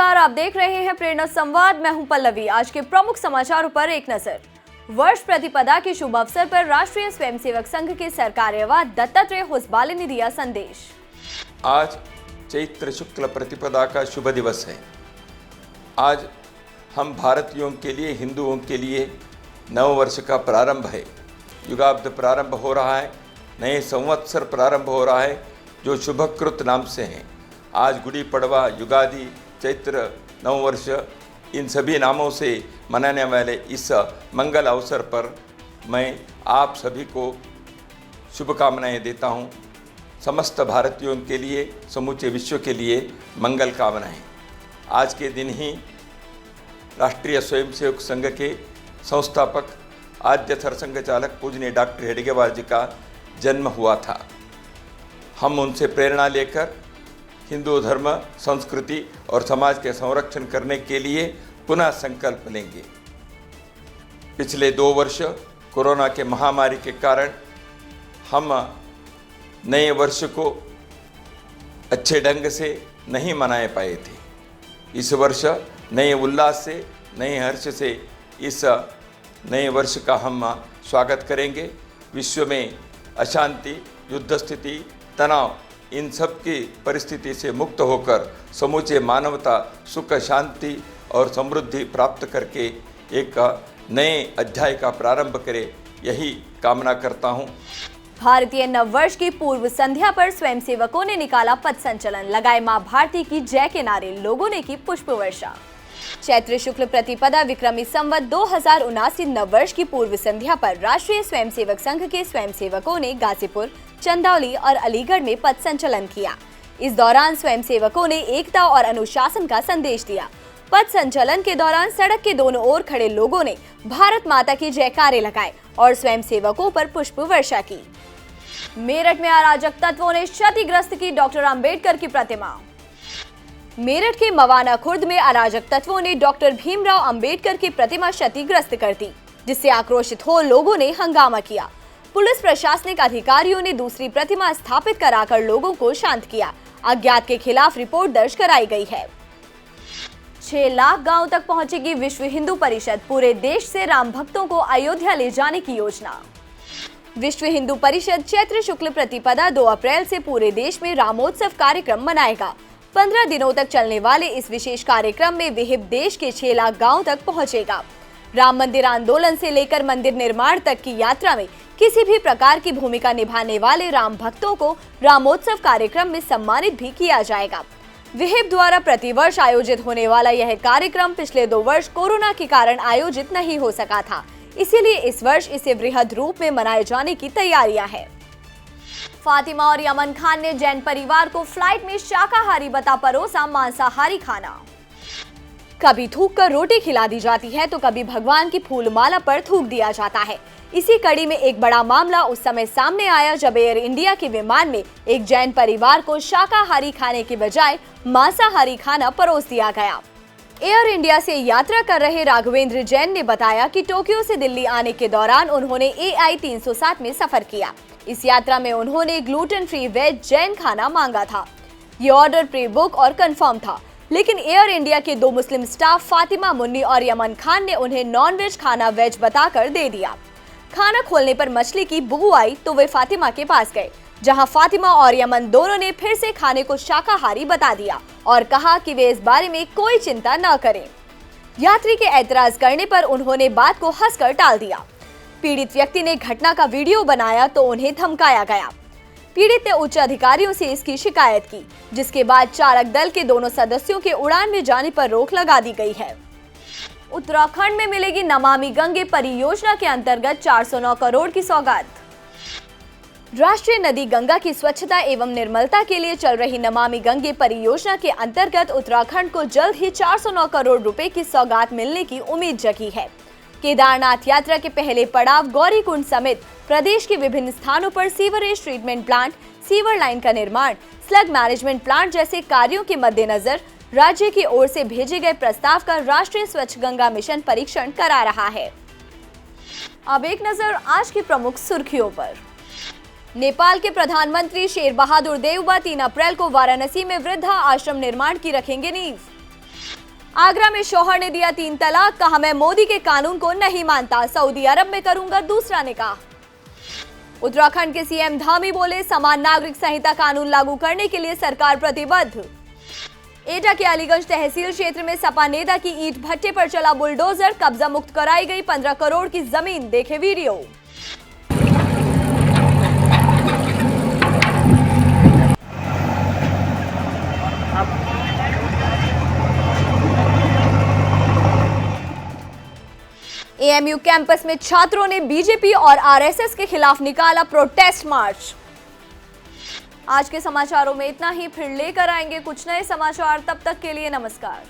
नमस्कार, आप देख रहे हैं प्रेरणा संवाद। मैं हूं पल्लवी। आज के प्रमुख समाचारों पर एक नजर। वर्ष प्रतिपदा के शुभ अवसर पर राष्ट्रीय स्वयंसेवक संघ के सरकार्यवाह दत्तात्रेय होसबाले ने दिया संदेश। आज चैत्र शुक्ल प्रतिपदा का शुभ दिवस है। आज हम भारतीयों के लिए, हिंदुओं के लिए नव वर्ष का प्रारंभ है। युगाब्द प्रारंभ हो रहा है, नए संवत्सर प्रारंभ हो रहा है जो शुभकृत नाम से हैं। आज गुड़ी पड़वा, युगादि, चैत्र नववर्ष, इन सभी नामों से मनाने वाले इस मंगल अवसर पर मैं आप सभी को शुभकामनाएं देता हूं। समस्त भारतीयों के लिए, समूचे विश्व के लिए मंगल कामनाएं। आज के दिन ही राष्ट्रीय स्वयंसेवक संघ के संस्थापक आद्य सरसंघ चालक पूजनीय डॉक्टर हेडगेवार जी का जन्म हुआ था। हम उनसे प्रेरणा लेकर हिंदू धर्म, संस्कृति और समाज के संरक्षण करने के लिए पुनः संकल्प लेंगे। पिछले 2 वर्ष कोरोना के महामारी के कारण हम नए वर्ष को अच्छे ढंग से नहीं मना पाए थे। इस वर्ष नए उल्लास से, नए हर्ष से इस नए वर्ष का हम स्वागत करेंगे। विश्व में अशांति, युद्ध स्थिति, तनाव, इन सब की परिस्थिति से मुक्त होकर समूचे मानवता सुख, शांति और समृद्धि प्राप्त करके एक नए अध्याय का प्रारंभ करे, यही कामना करता हूँ। भारतीय नववर्ष की पूर्व संध्या पर स्वयंसेवकों ने निकाला पथ संचलन, लगाए मां भारती की जय के नारे, लोगों ने की पुष्प वर्षा। चैत्र शुक्ल प्रतिपदा विक्रमी संवत 2079 नववर्ष की पूर्व संध्या पर राष्ट्रीय स्वयंसेवक संघ के स्वयंसेवकों ने गाजीपुर, चंदौली और अलीगढ़ में पथ संचलन किया। इस दौरान स्वयंसेवकों ने एकता और अनुशासन का संदेश दिया। पथ संचलन के दौरान सड़क के दोनों ओर खड़े लोगों ने भारत माता की जयकारे लगाए और स्वयंसेवकों पर पुष्प वर्षा की। मेरठ में अराजक तत्वों ने क्षतिग्रस्त की डॉक्टर अंबेडकर की प्रतिमा। मेरठ के मवाना खुर्द में अराजक तत्वों ने डॉक्टर भीमराव अंबेडकर की प्रतिमा क्षतिग्रस्त कर दी, जिससे आक्रोशित हो लोगों ने हंगामा किया। पुलिस प्रशासनिक अधिकारियों ने दूसरी प्रतिमा स्थापित कराकर लोगों को शांत किया। अज्ञात के खिलाफ रिपोर्ट दर्ज कराई गई है। 6 लाख गांव तक पहुंचेगी विश्व हिंदू परिषद, पूरे देश से राम भक्तों को अयोध्या ले जाने की योजना। विश्व हिंदू परिषद चैत्र शुक्ल प्रतिपदा 2 अप्रैल से पूरे देश में रामोत्सव कार्यक्रम मनाएगा। 15 दिनों तक चलने वाले इस विशेष कार्यक्रम में विहिप देश के 6 लाख गांव तक पहुंचेगा। राम मंदिर आंदोलन से लेकर मंदिर निर्माण तक की यात्रा में किसी भी प्रकार की भूमिका निभाने वाले राम भक्तों को रामोत्सव कार्यक्रम में सम्मानित भी किया जाएगा। विहिप द्वारा प्रतिवर्ष आयोजित होने वाला यह कार्यक्रम पिछले 2 वर्ष कोरोना के कारण आयोजित नहीं हो सका था, इसीलिए इस वर्ष इसे वृहद रूप में मनाए जाने की तैयारियां हैं। फातिमा और यमन खान ने जैन परिवार को फ्लाइट में शाकाहारी बता परोसा मांसाहारी खाना। कभी थूक कर रोटी खिला दी जाती है तो कभी भगवान की फूलमाला पर थूक दिया जाता है। इसी कड़ी में एक बड़ा मामला उस समय सामने आया जब एयर इंडिया के विमान में एक जैन परिवार को शाकाहारी खाने के बजाय मांसाहारी खाना परोस दिया गया। एयर इंडिया से यात्रा कर रहे राघवेंद्र जैन ने बताया कि टोक्यो से दिल्ली आने के दौरान उन्होंने AI 307 में सफर किया। इस यात्रा में उन्होंने ग्लूटेन फ्री वेज जैन खाना मांगा था। ये ऑर्डर प्री बुक और कंफर्म था, लेकिन एयर इंडिया के 2 मुस्लिम स्टाफ फातिमा मुन्नी और यमन खान ने उन्हें नॉन वेज खाना वेज बताकर दे दिया। खाना खोलने पर मछली की बू आई तो वे फातिमा के पास गए, जहां फातिमा और यमन दोनों ने फिर से खाने को शाकाहारी बता दिया और कहा कि वे इस बारे में कोई चिंता न करें। यात्री के ऐतराज करने पर उन्होंने बात को हंसकर टाल दिया। पीड़ित व्यक्ति ने घटना का वीडियो बनाया तो उन्हें धमकाया गया। पीड़ित ने उच्च अधिकारियों से इसकी शिकायत की, जिसके बाद चालक दल के दोनों सदस्यों के उड़ान में जाने पर रोक लगा दी गई है। उत्तराखंड में मिलेगी नमामि गंगे परियोजना के अंतर्गत 409 करोड़ की सौगात। राष्ट्रीय नदी गंगा की स्वच्छता एवं निर्मलता के लिए चल रही नमामि गंगे परियोजना के अंतर्गत उत्तराखंड को जल्द ही 409 करोड़ रुपए की सौगात मिलने की उम्मीद जगी है। केदारनाथ यात्रा के पहले पड़ाव गौरीकुंड समेत प्रदेश के विभिन्न स्थानों पर sewerage treatment plant, sewer line का निर्माण, स्लग मैनेजमेंट प्लांट जैसे कार्यों के मद्देनजर राज्य की ओर से भेजे गए प्रस्ताव का राष्ट्रीय स्वच्छ गंगा मिशन परीक्षण करा रहा है। अब एक नजर आज की प्रमुख सुर्खियों पर। नेपाल के प्रधानमंत्री शेर बहादुर देउबा 3 अप्रैल को वाराणसी में वृद्धा आश्रम निर्माण की रखेंगे नींव। आगरा में शौहर ने दिया 3 तलाक, कहा मैं मोदी के कानून को नहीं मानता, सऊदी अरब में करूंगा दूसरा निकाह। उत्तराखंड के सीएम धामी बोले समान नागरिक संहिता कानून लागू करने के लिए सरकार प्रतिबद्ध। एटा के अलीगंज तहसील क्षेत्र में सपा नेता की ईंट भट्टे पर चला बुलडोजर, कब्जा मुक्त कराई गई 15 करोड़ की जमीन, देखे वीडियो। एएमयू कैंपस में छात्रों ने बीजेपी और आरएसएस के खिलाफ निकाला प्रोटेस्ट मार्च। आज के समाचारों में इतना ही, फिर लेकर आएंगे कुछ नए समाचार, तब तक के लिए नमस्कार।